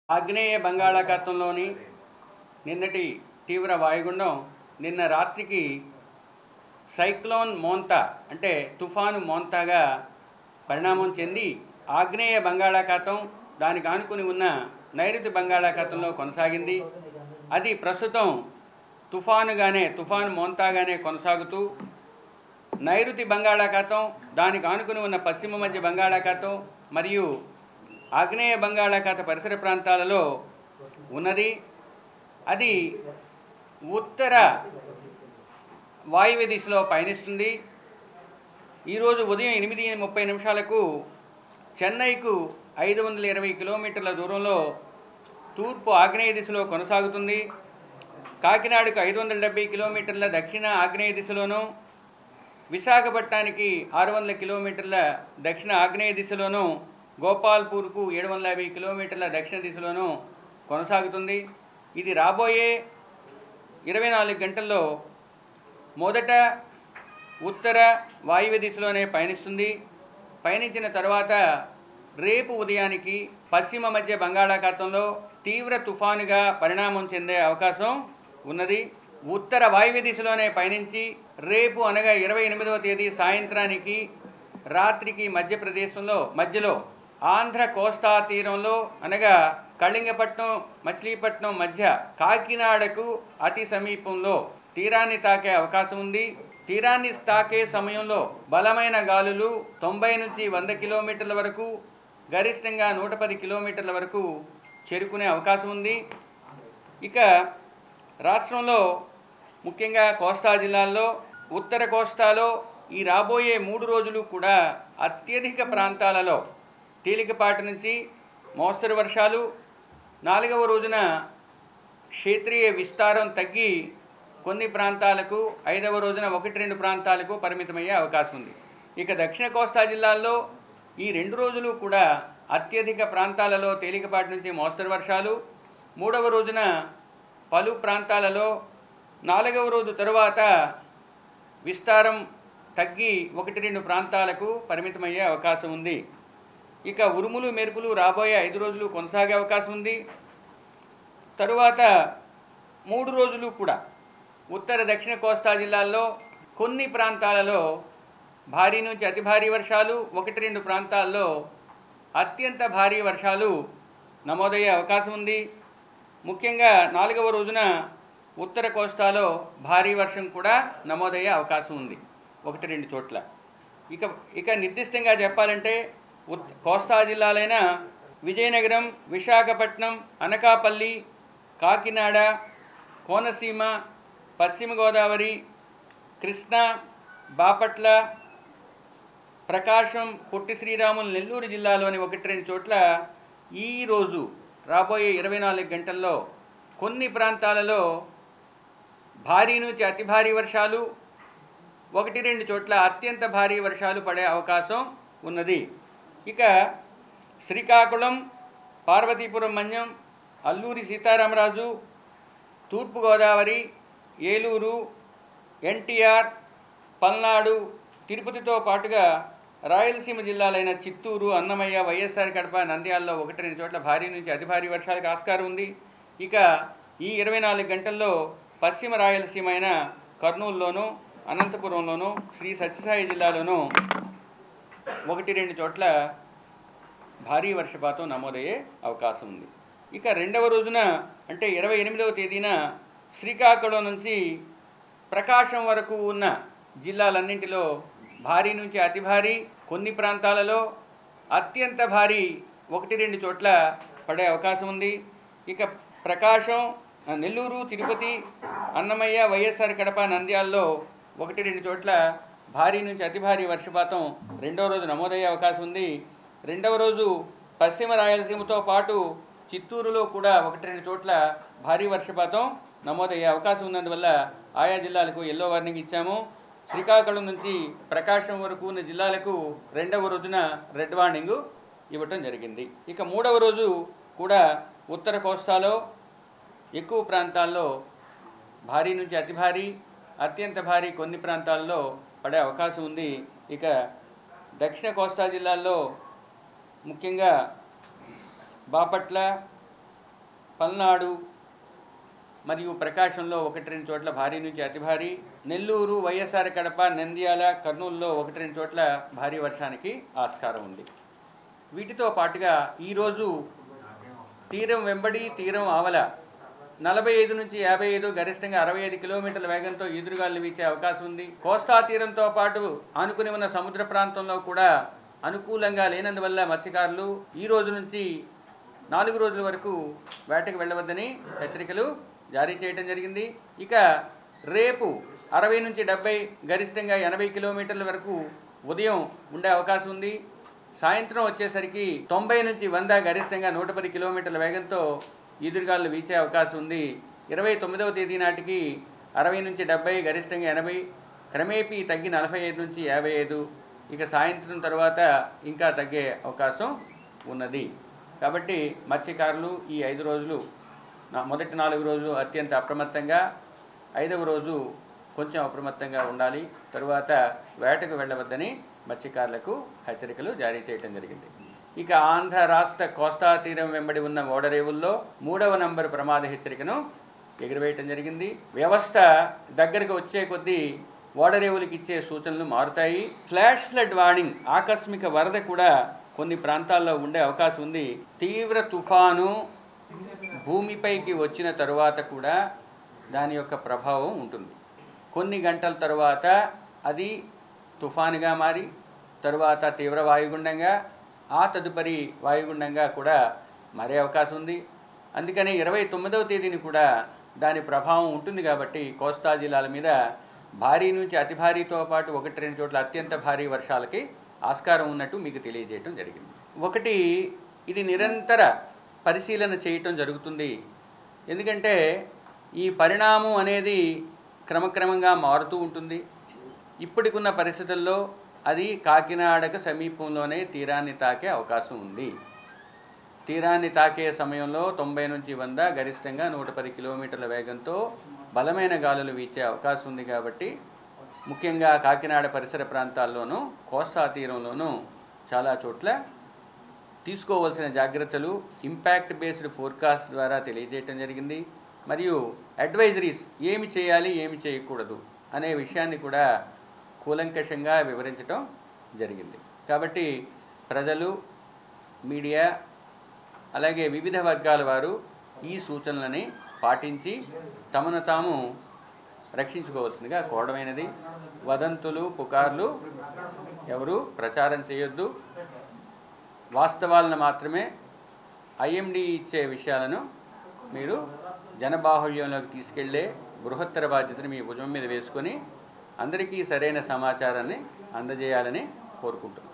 ఆగ్నేయ బంగాళాఖాతంలోని నిన్నటి తీవ్ర వాయుగుండం నిన్న రాత్రికి సైక్లోన్ మోంతా అంటే తుఫాను మోంతాగా పరిణామం చెంది ఆగ్నేయ బంగాళాఖాతం దానికి ఆనుకుని ఉన్న నైరుతి బంగాళాఖాతంలో కొనసాగింది. అది ప్రస్తుతం తుఫాను మోంతాగానే కొనసాగుతూ నైరుతి బంగాళాఖాతం, దానికి ఆనుకుని ఉన్న పశ్చిమ మధ్య బంగాళాఖాతం మరియు ఆగ్నేయ బంగాళాఖాత పరిసర ప్రాంతాలలో ఉన్నది. అది ఉత్తర వాయువ్య దిశలో పయనిస్తుంది. ఈరోజు ఉదయం 8:30 చెన్నైకు 520 కిలోమీటర్ల దూరంలో తూర్పు ఆగ్నేయ దిశలో కొనసాగుతుంది. కాకినాడకు 570 కిలోమీటర్ల దక్షిణ ఆగ్నేయ దిశలోను, విశాఖపట్నానికి 600 కిలోమీటర్ల దక్షిణ ఆగ్నేయ దిశలోను, గోపాల్పూర్కు 750 కిలోమీటర్ల దక్షిణ దిశలోను కొనసాగుతుంది. ఇది రాబోయే 24 గంటల్లో మొదట ఉత్తర వాయువ్య దిశలోనే పయనిస్తుంది. పయనించిన తర్వాత రేపు ఉదయానికి పశ్చిమ మధ్య బంగాళాఖాతంలో తీవ్ర తుఫానుగా పరిణామం చెందే అవకాశం ఉన్నది. ఉత్తర వాయువ్య దిశలోనే పయనించి రేపు అనగా 28వ తేదీ సాయంత్రానికి రాత్రికి మధ్యలో ఆంధ్ర కోస్తా తీరంలో అనగా కళింగపట్నం మచిలీపట్నం మధ్య కాకినాడకు అతి సమీపంలో తీరాన్ని తాకే అవకాశం ఉంది. తీరాన్ని తాకే సమయంలో బలమైన గాలులు 90 నుంచి 100 కిలోమీటర్ల వరకు, గరిష్టంగా 110 కిలోమీటర్ల వరకు చేరుకునే అవకాశం ఉంది. ఇక రాష్ట్రంలో ముఖ్యంగా కోస్తా జిల్లాల్లో, ఉత్తర కోస్తాలో ఈ రాబోయే 3 రోజులు కూడా అత్యధిక ప్రాంతాలలో తేలికపాటి నుంచి మోస్తరు వర్షాలు, 4వ రోజున క్షేత్రీయ విస్తారం తగ్గి కొన్ని ప్రాంతాలకు, 5వ రోజున 1-2 ప్రాంతాలకు పరిమితమయ్యే అవకాశం ఉంది. ఇక దక్షిణ కోస్తా జిల్లాల్లో ఈ 2 రోజులు కూడా అత్యధిక ప్రాంతాలలో తేలికపాటి నుంచి మోస్తరు వర్షాలు, 3వ రోజున పలు ప్రాంతాలలో, 4వ రోజు తరువాత విస్తారం తగ్గి 1-2 ప్రాంతాలకు పరిమితమయ్యే అవకాశం ఉంది. ఇక ఉరుములు మెరుపులు రాబోయే 5 రోజులు కొనసాగే అవకాశం ఉంది. తరువాత 3 రోజులు కూడా ఉత్తర దక్షిణ కోస్తా జిల్లాల్లో కొన్ని ప్రాంతాలలో భారీ నుంచి అతి భారీ వర్షాలు, 1-2 ప్రాంతాల్లో అత్యంత భారీ వర్షాలు నమోదయ్యే అవకాశం ఉంది. ముఖ్యంగా 4వ రోజున ఉత్తర కోస్తాలో భారీ వర్షం కూడా నమోదయ్యే అవకాశం ఉంది 1-2 చోట్ల. ఇక నిర్దిష్టంగా చెప్పాలంటే కోస్తా జిల్లాలైన విజయనగరం, విశాఖపట్నం, అనకాపల్లి, కాకినాడ, కోనసీమ, పశ్చిమ గోదావరి, కృష్ణా, బాపట్ల, ప్రకాశం, పొట్టి శ్రీరాములు, నెల్లూరు జిల్లాలోని 1-2 చోట్ల ఈరోజు రాబోయే 24 గంటల్లో కొన్ని ప్రాంతాలలో భారీ నుంచి అతి భారీ వర్షాలు, 1-2 చోట్ల అత్యంత భారీ వర్షాలు పడే అవకాశం ఉన్నది. ఇక శ్రీకాకుళం, పార్వతీపురం మన్యం, అల్లూరి సీతారామరాజు, తూర్పుగోదావరి, ఏలూరు, ఎన్టీఆర్, పల్నాడు, తిరుపతితో పాటుగా రాయలసీమ జిల్లాలైన చిత్తూరు, అన్నమయ్య, వైఎస్ఆర్ కడప, నంద్యాలలో 1-2 చోట్ల భారీ నుంచి అతి భారీ వర్షాలకు ఆస్కారం ఉంది. ఇక ఈ 24 గంటల్లో పశ్చిమ రాయలసీమ అయిన కర్నూలులోను, అనంతపురంలోను, శ్రీ సత్యసాయి జిల్లాలోనూ 1-2 చోట్ల భారీ వర్షపాతం నమోదయ్యే అవకాశం ఉంది. ఇక 2వ రోజున అంటే 28వ తేదీన శ్రీకాకుళం నుంచి ప్రకాశం వరకు ఉన్న జిల్లాలన్నింటిలో భారీ నుంచి అతి భారీ, కొన్ని ప్రాంతాలలో అత్యంత భారీ 1-2 చోట్ల పడే అవకాశం ఉంది. ఇక ప్రకాశం, నెల్లూరు, తిరుపతి, అన్నమయ్య, వైఎస్ఆర్ కడప, నంద్యాలలో 1-2 చోట్ల భారీ నుంచి అతి భారీ వర్షపాతం 2వ రోజు నమోదయ్యే అవకాశం ఉంది. 2వ రోజు పశ్చిమ రాయలసీమతో పాటు చిత్తూరులో కూడా 1-2 చోట్ల భారీ వర్షపాతం నమోదయ్యే అవకాశం ఉన్నందువల్ల ఆయా జిల్లాలకు ఎల్లో వార్నింగ్ ఇచ్చాము. శ్రీకాకుళం నుంచి ప్రకాశం వరకు ఉన్న జిల్లాలకు 2వ రోజున రెడ్ వార్నింగ్ ఇవ్వటం జరిగింది. ఇక 3వ రోజు కూడా ఉత్తర కోస్తాలో ఎక్కువ ప్రాంతాల్లో భారీ నుంచి అతి భారీ, అత్యంత భారీ కొన్ని ప్రాంతాల్లో పడే అవకాశం ఉంది. ఇక దక్షిణ కోస్తా జిల్లాల్లో ముఖ్యంగా బాపట్ల, పల్నాడు మరియు ప్రకాశంలో 1-2 చోట్ల భారీ నుంచి అతి భారీ, నెల్లూరు, వైఎస్ఆర్ కడప, నంద్యాల, కర్నూలులో 1-2 చోట్ల భారీ వర్షానికి ఆస్కారం ఉంది. వీటితో పాటుగా ఈరోజు తీరం వెంబడి తీరం ఆవల 45 నుంచి 55, గరిష్టంగా 65 కిలోమీటర్ల వేగంతో ఈదురుగాలు వీచే అవకాశం ఉంది. కోస్తా తీరంతో పాటు ఆనుకుని ఉన్న సముద్ర ప్రాంతంలో కూడా అనుకూలంగా లేనందువల్ల మత్స్యకారులు ఈ రోజు నుంచి 4 రోజుల వరకు వేటకు వెళ్ళవద్దని హెచ్చరికలు జారీ చేయడం జరిగింది. ఇక రేపు 60 నుంచి 70, గరిష్టంగా 80 కిలోమీటర్ల వరకు ఉదయం ఉండే అవకాశం ఉంది. సాయంత్రం వచ్చేసరికి 90 నుంచి 100, గరిష్టంగా 110 కిలోమీటర్ల వేగంతో ఈదురుగాలు వీచే అవకాశం ఉంది. 29వ తేదీ నాటికి 60 నుంచి 70, గరిష్టంగా 80, క్రమేపీ తగ్గి 45 నుంచి 55. ఇక సాయంత్రం తర్వాత ఇంకా తగ్గే అవకాశం ఉన్నది. కాబట్టి మత్స్యకారులు ఈ 5 రోజులు, మొదటి 4 రోజులు అత్యంత అప్రమత్తంగా, 5వ రోజు కొంచెం అప్రమత్తంగా ఉండాలి. తరువాత వేటకు వెళ్ళవద్దని మత్స్యకారులకు హెచ్చరికలు జారీ చేయడం జరిగింది. ఇక ఆంధ్ర రాష్ట్ర కోస్తా తీరం వెంబడి ఉన్న ఓడరేవుల్లో 3వ నంబర్ ప్రమాద హెచ్చరికను ఎగురవేయటం జరిగింది. వ్యవస్థ దగ్గరకు వచ్చే కొద్దీ ఓడరేవులకు ఇచ్చే సూచనలు మారుతాయి. ఫ్లాష్ ఫ్లడ్ వార్నింగ్, ఆకస్మిక వరద కూడా కొన్ని ప్రాంతాల్లో ఉండే అవకాశం ఉంది. తీవ్ర తుఫాను భూమిపైకి వచ్చిన తరువాత కూడా దాని యొక్క ప్రభావం ఉంటుంది. కొన్ని గంటల తరువాత అది తుఫానుగా మారి తరువాత తీవ్ర వాయుగుండంగా, ఆ తదుపరి వాయుగుండంగా కూడా మారే అవకాశం ఉంది. అందుకని 29వ తేదీని కూడా దాని ప్రభావం ఉంటుంది. కాబట్టి కోస్తా జిల్లాల మీద భారీ నుంచి అతి భారీతో పాటు 1-2 చోట్ల అత్యంత భారీ వర్షాలకి ఆస్కారం ఉన్నట్టు మీకు తెలియజేయటం జరిగింది. ఒకటి, ఇది నిరంతర పరిశీలన చేయటం జరుగుతుంది. ఎందుకంటే ఈ పరిణామం అనేది క్రమక్రమంగా మారుతూ ఉంటుంది. ఇప్పటికున్న పరిస్థితుల్లో అది కాకినాడకు సమీపంలోనే తీరాన్ని తాకే అవకాశం ఉంది. తీరాన్ని తాకే సమయంలో 90 నుంచి 100, గరిష్టంగా 110 కిలోమీటర్ల వేగంతో బలమైన గాలులు వీచే అవకాశం ఉంది. కాబట్టి ముఖ్యంగా కాకినాడ పరిసర ప్రాంతాల్లోనూ కోస్తా తీరంలోనూ చాలా చోట్ల తీసుకోవాల్సిన జాగ్రత్తలు ఇంపాక్ట్ బేస్డ్ ఫోర్కాస్ట్ ద్వారా తెలియజేయటం జరిగింది. మరియు అడ్వైజరీస్, ఏమి చేయాలి ఏమి చేయకూడదు అనే విషయాన్ని కూడా కూలంకషంగా వివరించడం జరిగింది. కాబట్టి ప్రజలు, మీడియా, అలాగే వివిధ వర్గాల వారు ఈ సూచనలని పాటించి తమను తాము రక్షించుకోవాల్సిందిగా కోరడమైనది. వదంతులు, పుకార్లు ఎవరు ప్రచారం చేయొద్దు. వాస్తవాలను మాత్రమే, ఐఎండి ఇచ్చే విషయాలను మీరు జనబాహుళ్యంలోకి తీసుకెళ్లే బృహత్తర బాధ్యతను మీ భుజం మీద వేసుకొని అందరికీ సరైన సమాచారాన్ని అందజేయాలని కోరుకుంటున్నాను.